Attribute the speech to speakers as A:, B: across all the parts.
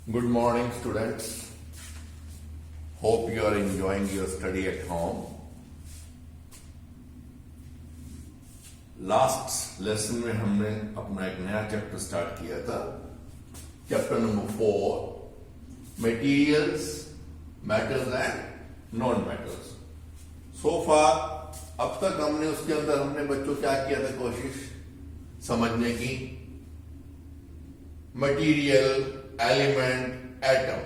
A: Good morning, students. Hope you are enjoying your study at home. Last lesson में हमने अपना एक नया चैप्टर स्टार्ट किया था, chapter number 4, materials, metals and non metals. So far अब तक हमने उसके अंदर बच्चों क्या किया था, कोशिश समझने की. Material, element, atom,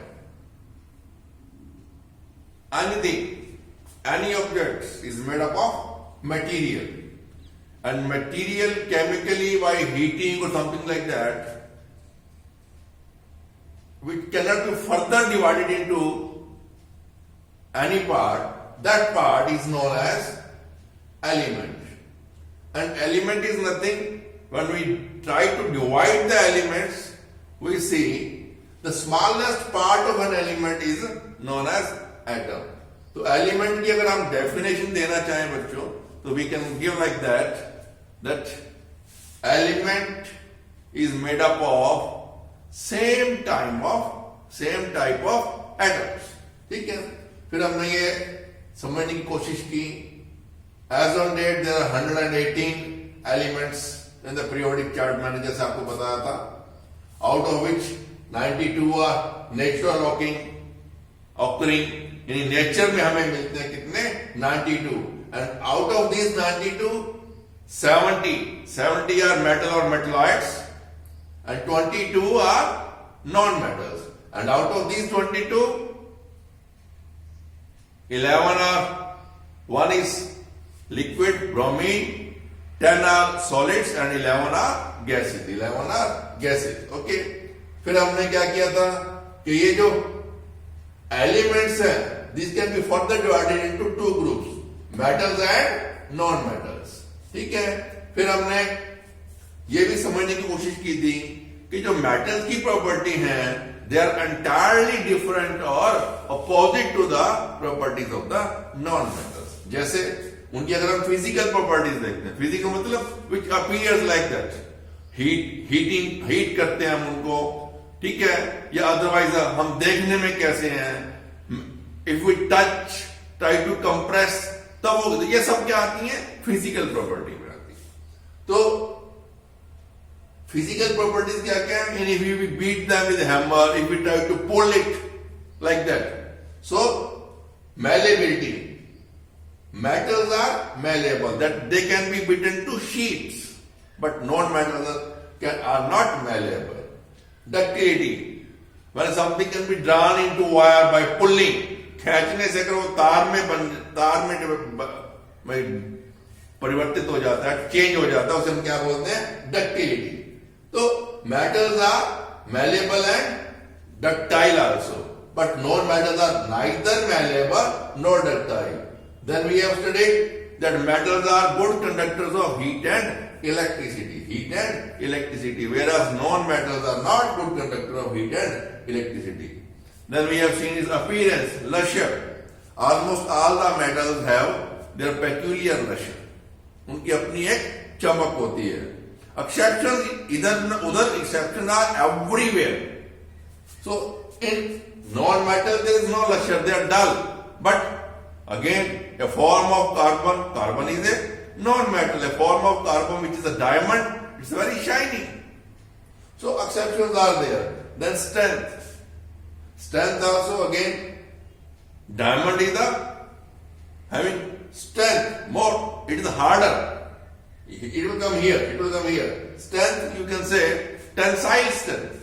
A: anything, any object is made up of material, and material chemically by heating or something like that, which cannot be further divided into any part, that part is known as element. And element is nothing. When we try to divide the elements, we see the smallest part of an element is known as atom. तो element की अगर हम definition देना चाहें बच्चों, तो we can give like that element is made up of same type of atoms. ठीक है. फिर हमने ये समझने की कोशिश की, as on date there are 118 elements in the periodic chart. मैंने जैसे आपको बताया था, out of which 92 are natural occurring. यानी नेचर में हमें मिलते हैं कितने, 92. And out of this 92, 70 are metal और metalloids and 22 are non metals. And out of this 22, 11 are, 1 is liquid bromine, 10 are solids and 11 are gases. Okay. फिर हमने क्या किया था कि ये जो एलिमेंट्स हैं, this can be further divided into 2 groups, metals and non metals. ठीक है. फिर हमने ये भी समझने की कोशिश की थी कि जो मेटल्स की प्रॉपर्टी है, दे आर एंटायरली डिफरेंट और opposite to the properties of the non metals. जैसे उनकी अगर हम फिजिकल प्रॉपर्टीज देखते हैं, फिजिकल मतलब विच अपीयर्स लाइक दैट, हीट करते हैं हम उनको. ठीक है. या अदरवाइज हम देखने में कैसे हैं, if we touch, try to compress, तब वो, ये सब क्या आती है, फिजिकल प्रॉपर्टी में आती है. तो फिजिकल प्रॉपर्टीज क्या क्या है, if we beat them with hammer, if we try to pull it like that. So malleability, metals are malleable, that they can be beaten to sheets, but non-metals are not malleable. Ductility, when something can be drawn into wire by pulling, खींचने से अगर वो तार में परिवर्तित हो जाता है, चेंज हो जाता है, उसे हम क्या बोलते हैं, डक्टिलिटी. तो metals are malleable and ductile also, but non-metals are neither malleable nor ductile. Then we have studied that metals are good conductors of heat and electricity, whereas non-metals are not good conductors of heat and electricity. Then we have seen its appearance, lustre. Almost all the metals have their peculiar lustre. उनकी अपनी एक चमक होती है. Exceptions इधर उधर, exceptions are everywhere. So in non-metal there is no lustre, they are dull. But again, a form of carbon is a non-metal. A form of carbon which is a diamond, it's very shiny. So exceptions are there. Then strength also, again, diamond is having strength more, it is harder. It will come here. Strength, you can say tensile strength.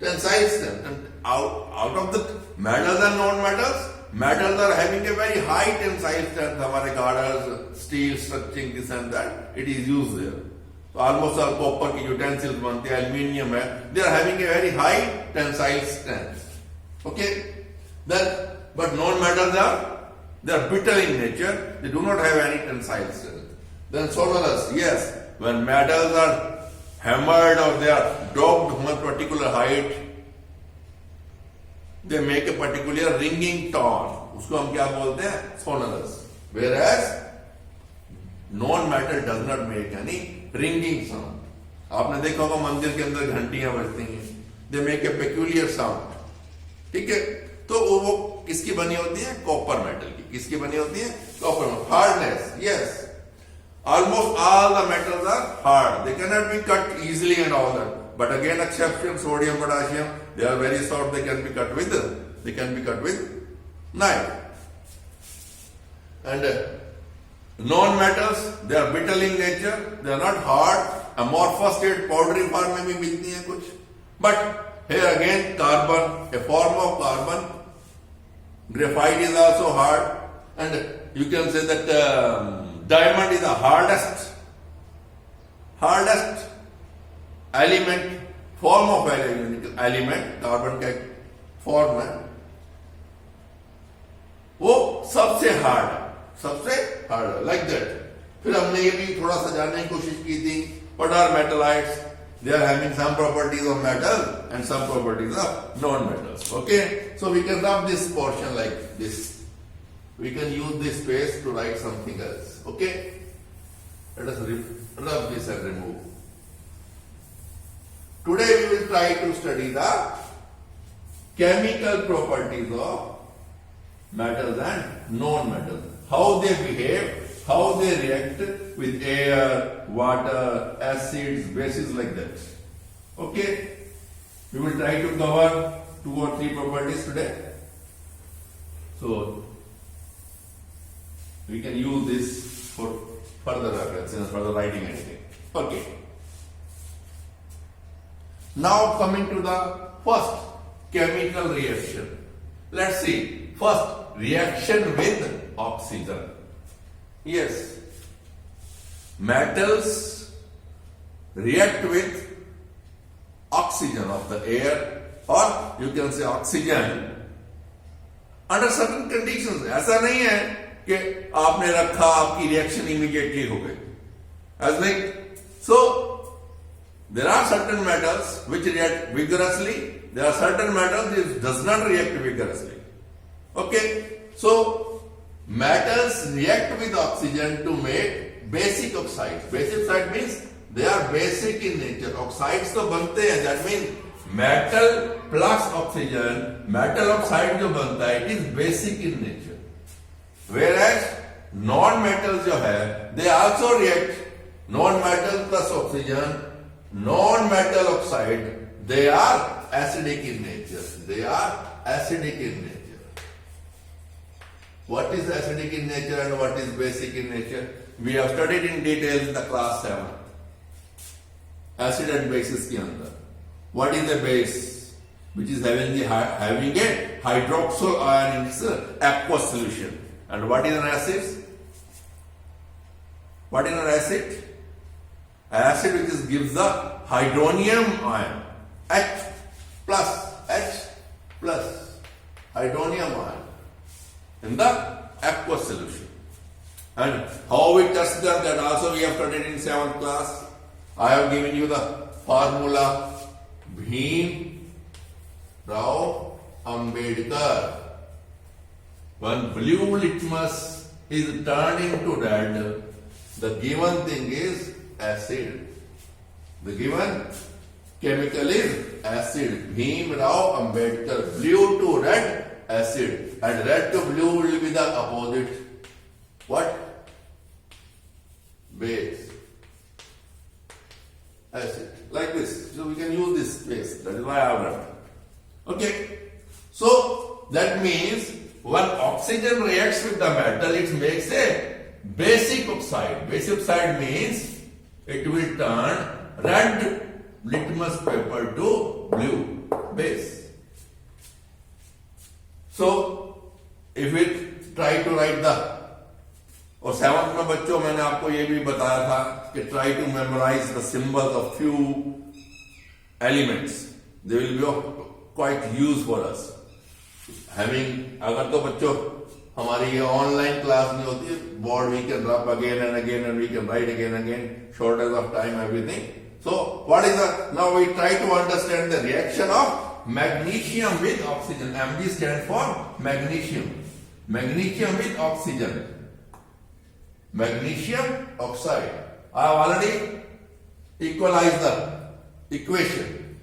A: And out of the metals and non-metals, metals are having a very high tensile strength. हमारे girders, steel, structuring, this and that, it is used there. So almost all copper की utensils बनते हैं, aluminium है, they are having a very high tensile strength. Okay. Then, but non-metals they are brittle in nature. They do not have any tensile strength. Then sonorous, yes, when metals are hammered or they are dropped from a particular height, they make a particular ringing tone. उसको हम क्या बोलते हैं, sonorous. Whereas non-metal does not make any ringing sound. आपने देखा होगा मंदिर के अंदर घंटियां बजती हैं, they make a peculiar sound, ठीक है। तो वो किसकी बनी होती है? कॉपर मेटल की। किसकी बनी होती है? Copper metal. Hardness, yes, almost all the metals are hard, they cannot be cut easily and all that, but again exception sodium, potassium, they are very soft, they can be cut with knife. And non-metals, they are brittle in nature, they are not hard, amorphous state, powdery form में भी मिलती हैं कुछ, but here again carbon, a form of carbon, graphite is also hard, and you can say that diamond is the hardest element, form of element, carbon का form है, वो सबसे hard like that. फिर हमने ये भी थोड़ा सा जानने की कोशिश की थी, what are metallites? They are having some properties of metal and some properties of non-metals. Okay, so we can rub this portion like this. We can use this space to write something else. Okay, let us rub this and remove. Today we will try to study the chemical properties of metals and non-metals, how they behave, how they react with air, water, acids, bases, like that. Okay, we will try to cover 2 or 3 properties today. So we can use this for further reference and further writing anything. Okay. Now coming to the first chemical reaction. Let's see. First, reaction with oxygen. Yes. Metals react with oxygen of the air, or you can say oxygen under certain conditions. ऐसा नहीं है कि आपने रखा आपकी reaction immediately हो गई, as like so there are certain metals which react vigorously, there are certain metals which does not react vigorously. Okay, so metals react with oxygen to make basic oxides. Basic oxide means they are basic in nature. Oxides तो बनते हैं, that means metal plus oxygen, metal oxide जो बनता है, it is basic in nature. Whereas non-metals जो है, they also react, non-metal plus oxygen, non-metal oxide, they are acidic in nature. They are acidic in nature. What is acidic in nature and what is basic in nature? We have studied in detail in the class 7. Acid and bases के अंदर. What is a base? Which is having a hydroxyl ion in its aqueous solution. And what is an acid? What is an acid? Acid which gives the hydronium ion, H plus hydronium ion in the aqueous solution. And how we test them, that also we have studied in 7th class. I have given you the formula. Bhim Rao Ambedkar. When blue litmus is turned into red, the given thing is acid. The given chemical is acid. Bhim Rao Ambedkar. Blue to red, acid. And red to blue will be the opposite. What? Base. Acid. Like this. So we can use this base. That is why I have written. Okay. So that means when oxygen reacts with the metal, it makes a basic oxide. Basic oxide means it will turn red litmus paper to blue base. So if we try to write the, और 7th में बच्चों मैंने आपको ये भी बताया था कि try to memorize the symbols of few elements. They will be of quite use for us. Having, अगर तो बच्चों हमारी ये ऑनलाइन क्लास नहीं होती, board we can rub again and again and we can write again again, shortage of time, everything. So what is the, now we try to understand the reaction of magnesium with oxygen. Mg stands for magnesium. Magnesium with oxygen. Magnesium oxide. I have already equalized the equation.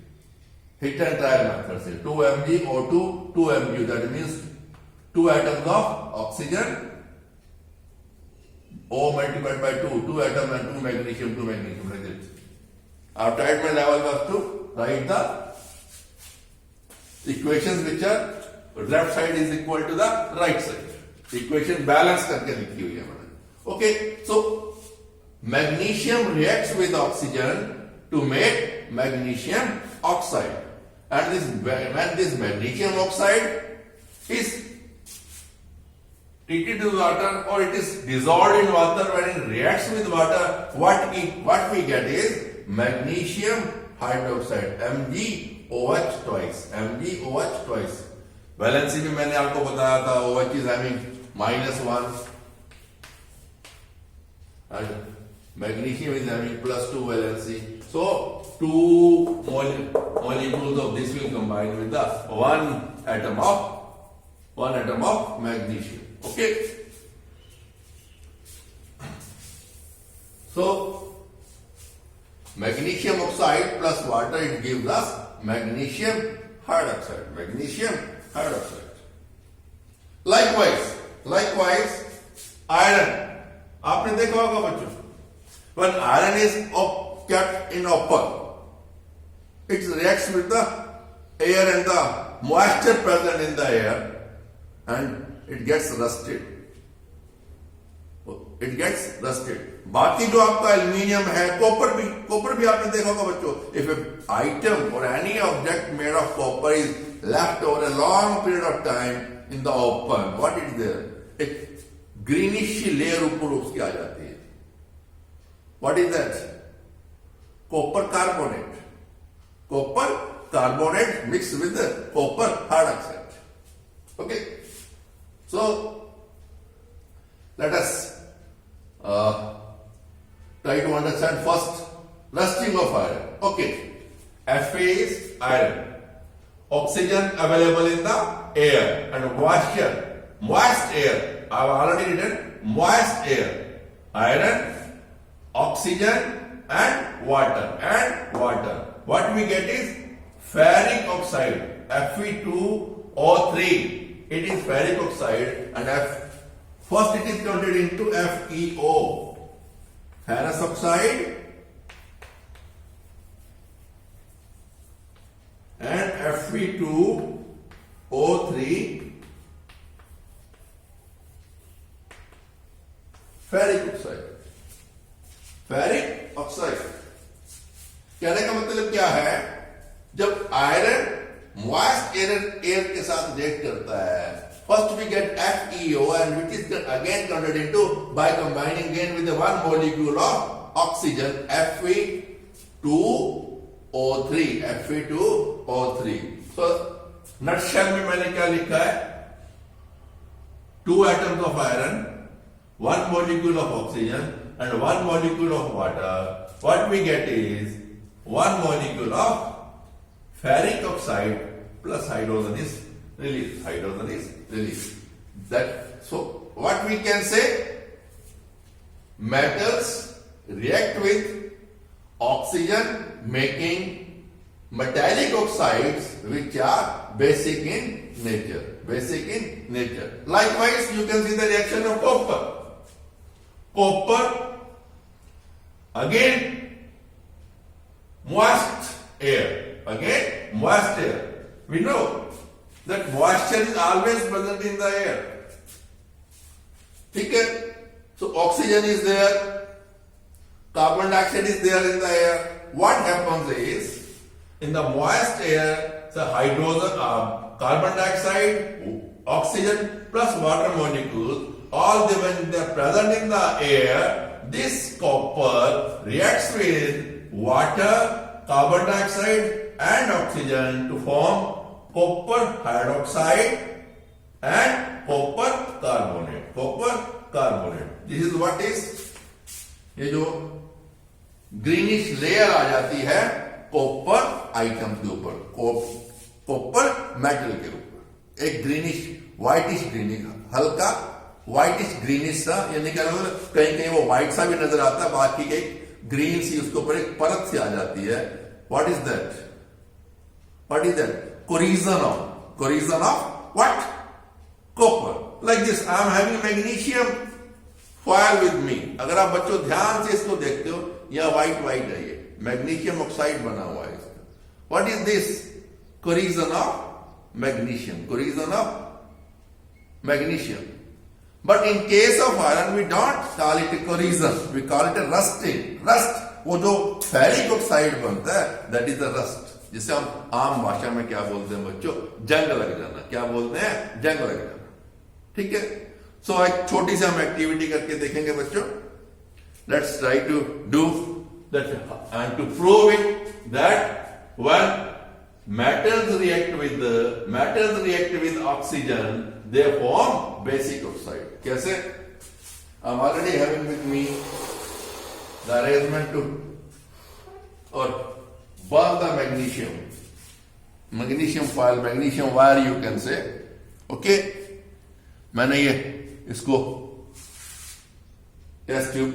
A: Hit and trial method से 2 mg O2 2 mg, that means 2 atoms of oxygen, O multiplied by 2 atoms and 2 magnesium like this. Our Tideman level was to write the equations which are left side is equal to the right side. Equation balance करके लिखी हुई है मैंने. Okay, so magnesium reacts with oxygen to make magnesium oxide, and when this magnesium oxide is treated with water or it is dissolved in water, when it reacts with water, what we get is magnesium hydroxide, MgOH twice, MgOH twice. Valency भी मैंने आपको बताया था, OH is having -1 and magnesium is having +2 valency. So 2 molecules of this will combine with the one atom of magnesium. Okay. So magnesium oxide plus water, it gives us magnesium hydroxide. Magnesium hydroxide. Likewise, iron. आपने देखा होगा बच्चों, when iron is kept in upper, it reacts with the air and the moisture present in the air, and it gets rusted. बाकी जो आपका aluminium है, copper भी आपने देखा होगा बच्चों. इफ ए आइटम और any object made of copper is left over a long period of time in the open, what is there? एक ग्रीनिश लेयर ऊपर उसकी आ जाती है. What is that? Copper carbonate mix with copper hydroxide. Okay, so let us try to understand first rusting of iron. Okay, Fa is iron. Oxygen available in the air and moist air. I have already written moist air. Iron, oxygen and water. What we get is ferric oxide, Fe2O3. It is ferric oxide, and first it is converted into FeO, ferrous oxide, and Fe2O3 ferric oxide. कहने का मतलब क्या है? जब iron moist air के साथ react करता है, first we get FeO, and which is again converted into by combining again with the one molecule of oxygen, Fe2O3. So nutshell में मैंने क्या लिखा है? 2 atoms of iron, 1 molecule of oxygen and 1 molecule of water. What we get is 1 molecule of ferric oxide plus hydrogen is released. So what we can say, metals react with oxygen making metallic oxides which are basic in nature. Likewise, you can see the reaction of copper again moist air. We know that moisture is always present in the air. ठीक है? So oxygen is there, carbon dioxide is there in the air. What happens is, in the moist air, the hydrogen, carbon dioxide, oxygen plus water molecules, all when they are present in the air, this copper reacts with water, carbon dioxide and oxygen to form copper hydroxide and copper carbonate. This is what is, ये जो greenish layer आ जाती है copper item के ऊपर, copper metal के ऊपर, एक greenish whitish greenish, हल्का व्हाइटिश ग्रीनिश सा, यानी क्या कहीं वो व्हाइट सा भी नजर आता है, बाकी एक ग्रीन सी उसके ऊपर एक परत सी आ जाती है. What is that? What is that? Corrosion of what? Copper. Like this, I am having magnesium foil with me. अगर आप बच्चों ध्यान से इसको देखते हो, यह white है, ये मैग्नीशियम ऑक्साइड बना हुआ है इसका. What is this? Corrosion of magnesium. Corrosion of magnesium. But in case of iron, we don't call it a corrosion. We call it a rusting. Rust. वो जो फेरिक ऑक्साइड बनता है, that is the rust. जिसे हम आम भाषा में क्या बोलते हैं बच्चों? जंग लग जाना. क्या बोलते हैं? जंग लग जाना. ठीक है. सो एक छोटी सी हम एक्टिविटी करके देखेंगे बच्चों. Let's try to do that and to prove it that when metals react with oxygen, they form basic oxide. कैसे? I'm already having with me the arrangement to or burn the magnesium foil, magnesium wire you can say. Okay, मैंने ये इसको test tube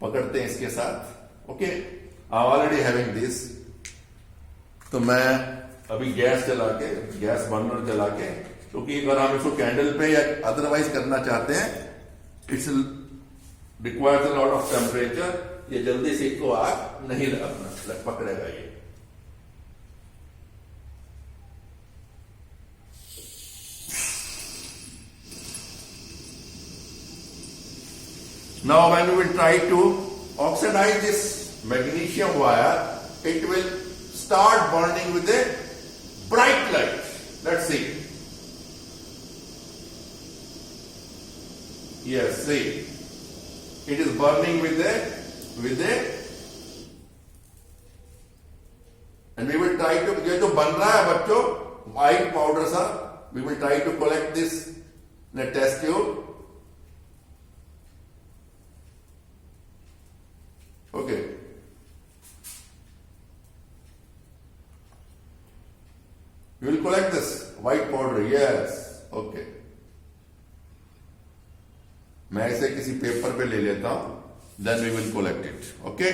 A: पकड़ते हैं इसके साथ. Okay, I'm already having this. तो मैं अभी गैस बर्नर जला के, क्योंकि अगर हम इसको कैंडल पे या अदरवाइज करना चाहते हैं, it's requires a lot of temperature. ये जल्दी से इसको आग नहीं पकड़ेगा ये. Now when we will try to oxidize this magnesium wire, it will start burning with a bright light. Let's see. Yes, see. It is burning with a and we will try to, ये जो बन रहा है बच्चों white powder सा, we will try to collect this in a test tube. Okay. You will collect this white powder. Yes. Okay. मैं इसे किसी पेपर पे ले लेता हूं. Then we will collect it. Okay.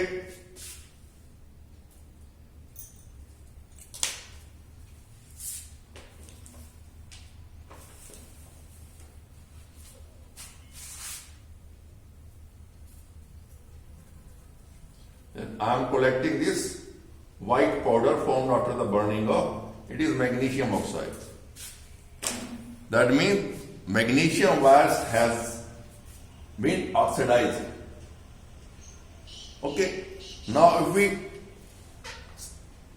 A: Then I am collecting this white powder formed after the burning of. It is magnesium oxide. That means magnesium wires has been oxidized. Okay. Now if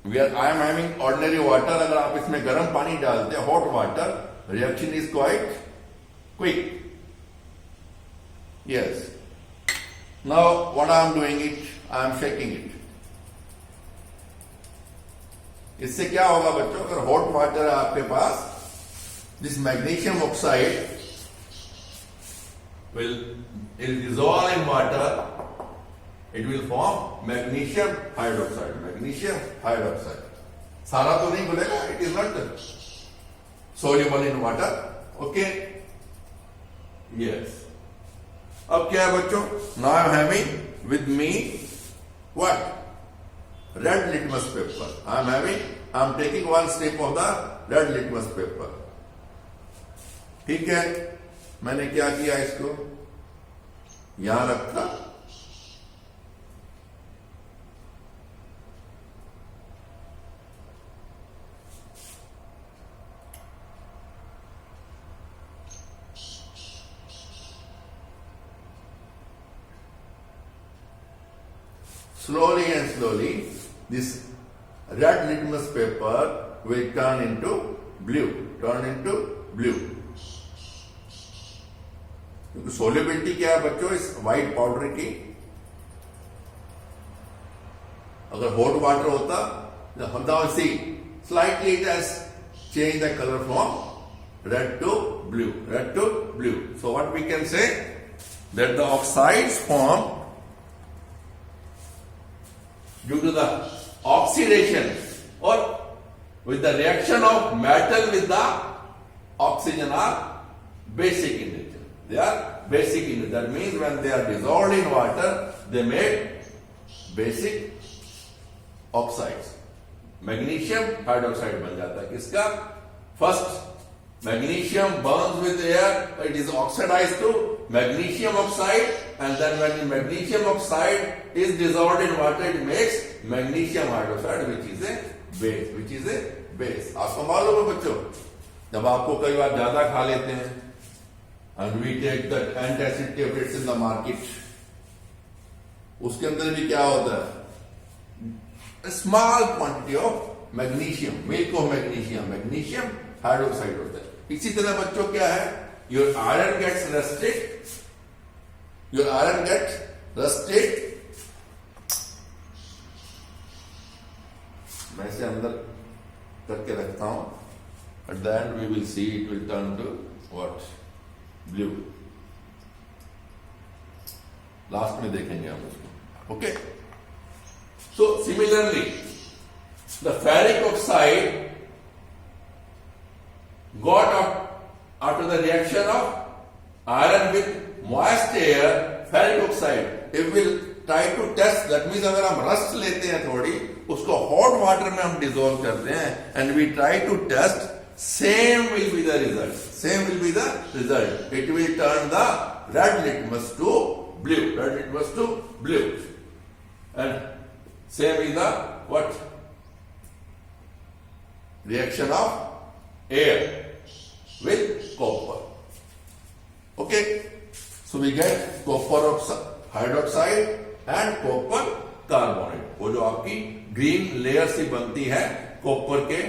A: I am having ordinary water, अगर आप इसमें गर्म पानी डालते हैं, hot water, reaction is quite quick. Yes. Now what I am doing it, I am shaking it. इससे क्या होगा बच्चों? अगर हॉट वाटर है आपके पास, this magnesium oxide will dissolve in water. It will form magnesium hydroxide. Magnesium hydroxide. सारा तो नहीं खुलेगा. It is not soluble in water. Okay. Yes. अब क्या है बच्चों? Now I am having with me what? Red litmus paper. I am taking one strip of the red litmus paper. ठीक है. मैंने क्या किया, इसको यहां रखा. Slowly and slowly, this red litmus paper will turn into blue. क्योंकि solubility क्या है बच्चों इस व्हाइट पाउडर की? अगर हॉट वाटर होता, now see, slightly it has changed the color from red to blue. So what we can say, that the oxides form due to the oxidation or with the reaction of metal with the oxygen are basic in nature. They are basic in nature. That means when they are dissolved in water, they make basic oxides. Magnesium hydroxide बन जाता है। किसका? First magnesium burns with air, it is oxidised to magnesium oxide, and then when magnesium oxide is dissolved in water it makes magnesium hydroxide which is a base. आपको मालूम है बच्चों, जब आपको कई बार ज्यादा खा लेते हैं, and we take the antacid tablets in the market, उसके अंदर भी क्या होता है? Small quantity of magnesium, milk of magnesium hydroxide होता है। इसी तरह बच्चों क्या है, योर आयरन गेट्स रस्टेड, मैं इसे अंदर करके रखता हूं, at the end we will see it will turn to what? Blue. Last में देखेंगे हम उसको। Okay, so similarly the ferric oxide got up after the reaction of iron with moist air, ferric oxide if we'll try to test, that means अगर हम rust लेते हैं थोड़ी, उसको हॉट वाटर में हम डिसॉल्व करते हैं, and we try to test, same will be the result. It will turn the red litmus to blue, and same is the what? Reaction of air with copper. Okay, so we get copper hydroxide and copper carbonate. वो जो आपकी green layer सी बनती है copper के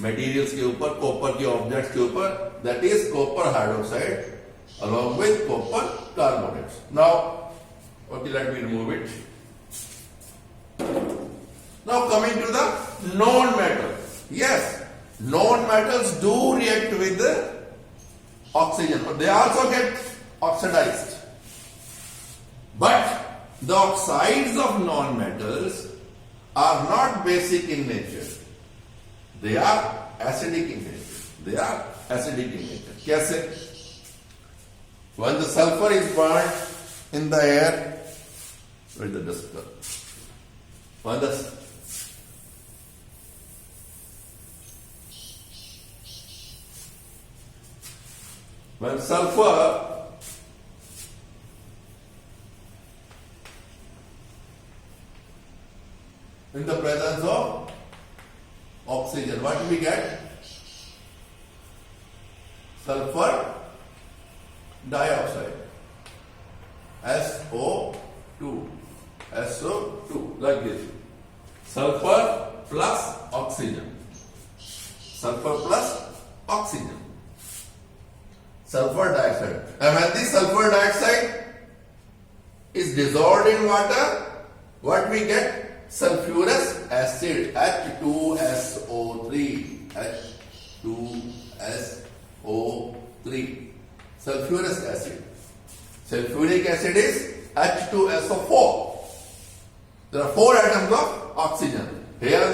A: materials के ऊपर, copper के objects के ऊपर, that is copper hydroxide along with copper carbonate. Now, okay, let me remove it. Now coming to the non-metals. Yes, non-metals do react with the oxygen, but they also get oxidized. But the oxides of non-metals are not basic in nature. They are acidic in nature. कैसे? When the sulfur is burned in the air, where the dust comes? When sulfur in the presence of oxygen, what do we get? Sulfur dioxide, SO2, like this. Sulfur plus oxygen. Sulfur dioxide. And when this sulfur dioxide is dissolved in water, what we get? Sulfurous acid, H2SO3. Sulfurous acid. Sulfuric acid is H2SO4. There are 4 atoms of oxygen. Here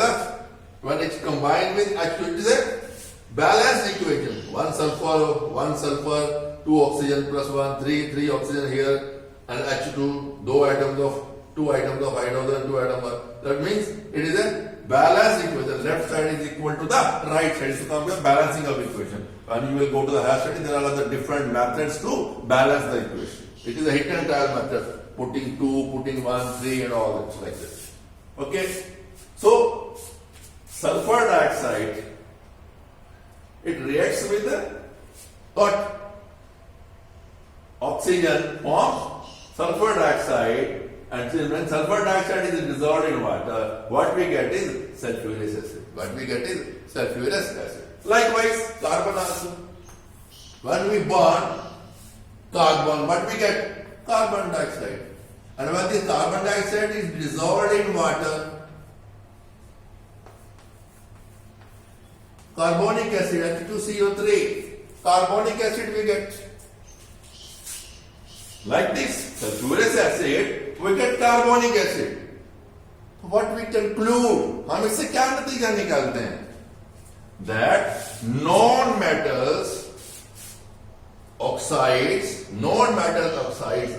A: when it's combined with H2, it is a balanced equation. 1 sulfur, 2 oxygen plus 1, 3 oxygen here, and H2, 2 atoms of hydrogen, 2 atoms of, that means it is a balanced equation. Left side is equal to the right side. So come here, balancing of equation. When you will go to the higher study, there are other different methods to balance the equation. It is a hit and trial method. Putting 2, putting 1, 3 and all that like this. Okay. So sulfur dioxide, it reacts with the what? Oxygen forms sulfur dioxide, and when sulfur dioxide is dissolved in water, what we get is sulfurous acid. Likewise, carbon also. When we burn carbon, what we get? Carbon dioxide. And when this carbon dioxide is dissolved in water, carbonic acid, H2CO3, carbonic acid we get. Like this, sulfurous acid, we get carbonic acid. What we conclude, हम इससे क्या नतीजा निकालते हैं? That non-metals oxides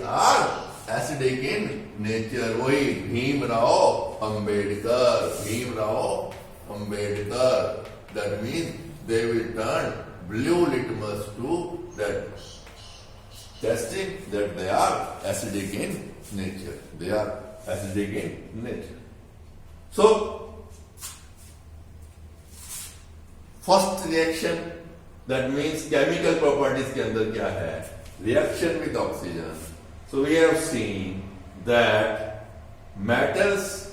A: are acidic in nature. वही Bhimrao Ambedkar. That means they will turn blue litmus to that testing that they are acidic in nature. They are acidic in nature. So, first reaction, that means chemical properties के अंदर क्या है? Reaction with oxygen. So we have seen that metals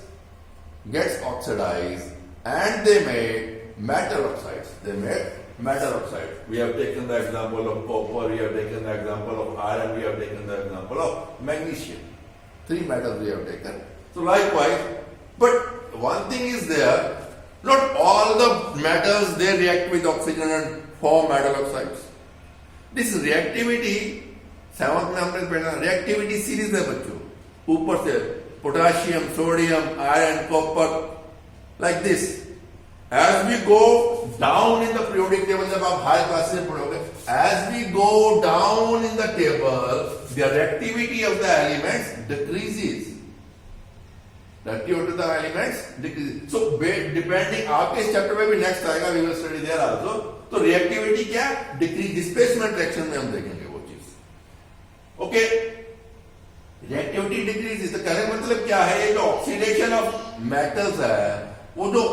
A: gets oxidized and they made metal oxides. They made metal oxides. We have taken the example of copper, we have taken the example of iron, we have taken the example of magnesium. 3 metals we have taken. So likewise, but one thing is there, not all the metals they react with oxygen and form metal oxides. This reactivity, 7th में हमने पढ़ा reactivity series है बच्चों. ऊपर से potassium, sodium, iron, copper, like this. As we go down in the periodic table, जब आप high class में पढ़ोगे, as we go down in the table, the reactivity of the elements decreases. Reactivity of the elements decreases. So depending, आपके इस chapter में भी next आएगा, we will study there also. तो reactivity क्या? Decrease, displacement reaction में हम देखेंगे वो चीज. Okay? Reactivity decreases. तो कहने का मतलब क्या है? ये जो oxidation of metals है, वो जो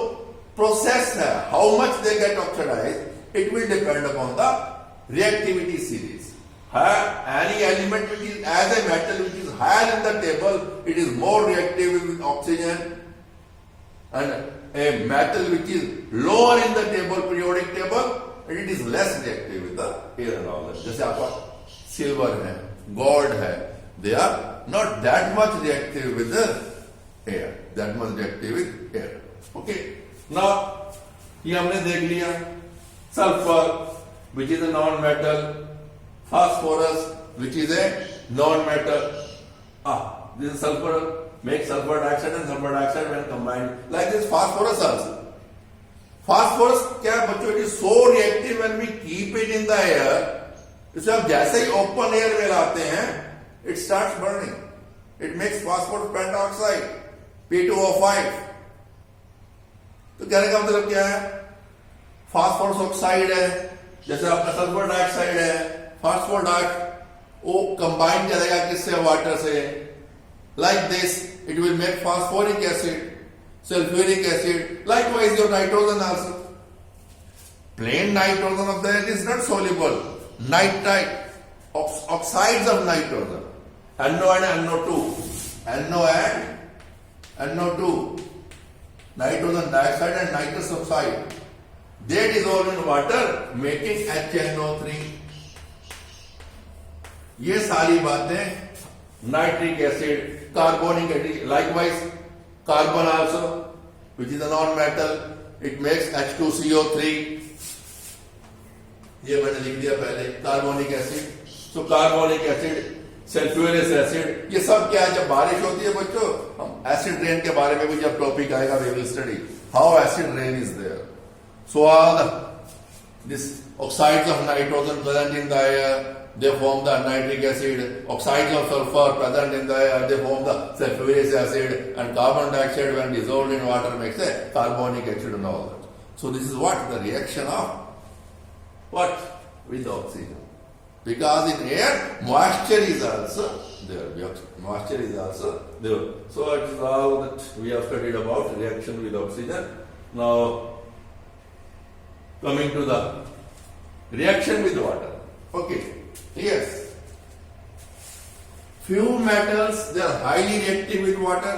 A: process है, how much they get oxidized, it will depend upon the reactivity series. Any element which is as a metal which is higher in the table, it is more reactive with oxygen, and a metal which is lower in the table, periodic table, it is less reactive with the air and all that. जैसे आपका silver है, gold है, they are not that much reactive with the air, that much reactive with air. Okay. Now, ये हमने देख लिया sulfur, which is a non-metal, phosphorus, which is a non-metal. This is sulfur, make sulfur dioxide and sulfur dioxide when combined. Like this phosphorus also. Phosphorus क्या है बच्चों? It is so reactive when we keep it in the air. इसे आप जैसे ही open air में लाते हैं, it starts burning. It makes phosphorus pentoxide, P2O5. तो कहने का मतलब क्या है? फास्फोरस ऑक्साइड है, जैसे आपका सल्फर डाइऑक्साइड है, फास्फोर डाइऑक्साइड, वो कंबाइन करेगा किससे? वाटर से. Like this it will make phosphoric acid, sulphuric acid. Likewise your nitrogen also. Plain nitrogen of that is not soluble. Nitrite oxides of nitrogen, NO and NO2, NO and NO2, nitrogen dioxide and nitrous oxide, they dissolve in water making HNO3. ये सारी बातें nitric acid, carbonic acid, likewise carbon also, which is a non-metal, it makes H2CO3. ये मैंने लिख दिया पहले, carbonic acid. So carbonic acid, sulphuric acid, ये सब क्या है? जब बारिश होती है बच्चों, हम एसिड रेन के बारे में भी जब टॉपिक आएगा, we will study how acid rain is there. So all this oxides of nitrogen present in the air, they form the nitric acid. Oxides of sulfur present in the air, they form the sulfuric acid, and carbon dioxide when dissolved in water makes a carbonic acid and all that. So this is what the reaction of what with oxygen. Because in air, moisture is also there. Moisture is also there. So it is all that we have studied about reaction with oxygen. Now, coming to the reaction with water. Okay. Yes. Few metals, they are highly reactive with water.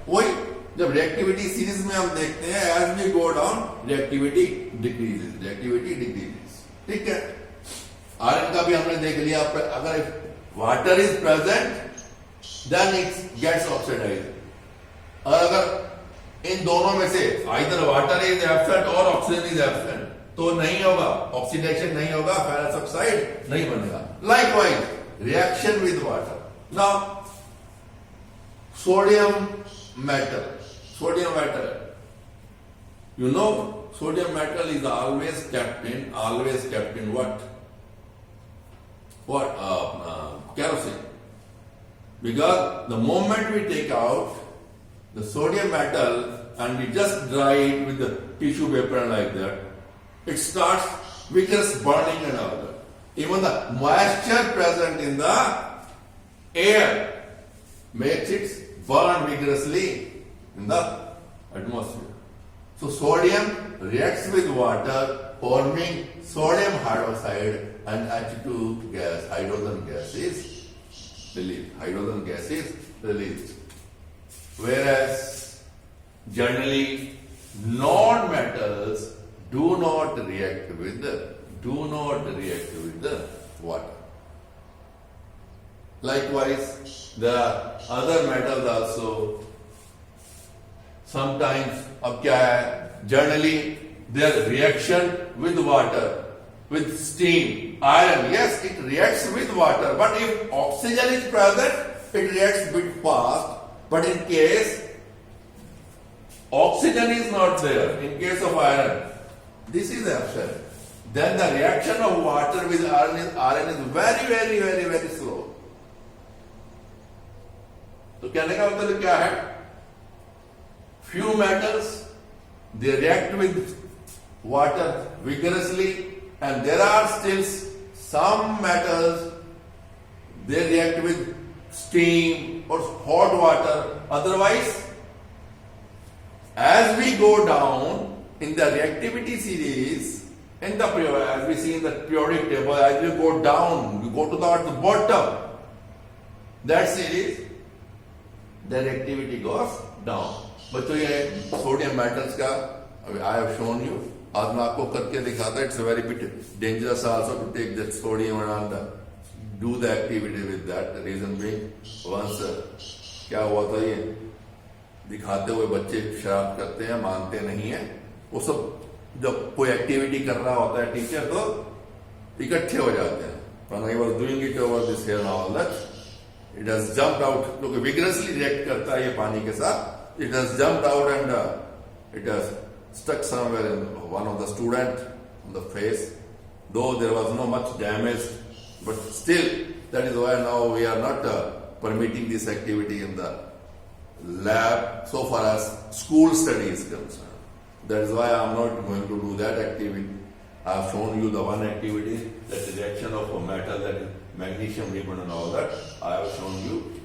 A: वही जब reactivity series में हम देखते हैं, as we go down, reactivity decreases. Reactivity decreases. ठीक है? Iron का भी हमने देख लिया. अगर water is present then it gets oxidised, और अगर इन दोनों में से आइदर वाटर इज एब्सेंट और ऑक्सीजन इज एब्सेंट, तो नहीं होगा, ऑक्सीडेशन नहीं होगा, फेरस ऑक्साइड नहीं बनेगा. Likewise reaction with water. Now sodium metal. Sodium metal, you know, sodium metal is always kept in what? Kerosene. Because the moment we take out the sodium metal, and we just dry it with the tissue paper like that, it starts vigorous burning and all that. Even the moisture present in the air makes it burn vigorously in the atmosphere. So sodium reacts with water, forming sodium hydroxide, and H2 gas, hydrogen gas is released. Hydrogen gas is released. Whereas generally non-metals do not react with the water. Likewise, there are other metals also. Sometimes, अब क्या है? Generally, their reaction with water, with steam, iron, yes, it reacts with water. But if oxygen is present, it reacts a bit fast. But in case oxygen is not there, in case of iron, this is absent. Then the reaction of water with iron is very slow. तो कहने का मतलब क्या है? Few metals, they react with water vigorously, and there are still some metals, they react with steam or hot water. Otherwise, as we go down in the reactivity series, as we see in the periodic table, as we go down, we go to the bottom, that series, the reactivity goes down. बच्चों ये sodium metals का I have shown you. आज मैं आपको करके दिखाता. It's a very bit dangerous also to take that sodium and do the activity with that. The reason being, once क्या हुआ था, ये दिखाते हुए बच्चे शराब करते हैं, मानते नहीं है. वो सब जब कोई एक्टिविटी कर रहा होता है टीचर तो इकट्ठे हो जाते हैं. When I was doing it over this here and all that, it has jumped out. क्योंकि vigorously react करता है ये पानी के साथ. It has jumped out and it has stuck somewhere in one of the student on the face. Though there was no much damage, but still, that is why now we are not permitting this activity in the lab so far as school study is concerned. That is why I am not going to do that activity. I have shown you the one activity, that is reaction of a metal, that is magnesium ribbon and all that. I have shown you.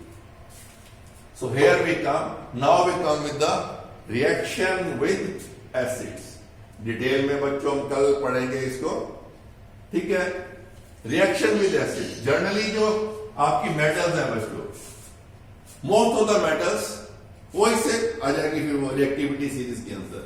A: So here we come. Now we come with the reaction with acids. Detail में बच्चों हम कल पढ़ेंगे इसको. ठीक है. Reaction with acid. Generally जो आपकी मेटल्स हैं बच्चों, मोस्ट ऑफ द मेटल्स वो इससे आ जाएगी फिर वो रिएक्टिविटी सीरीज के अंदर.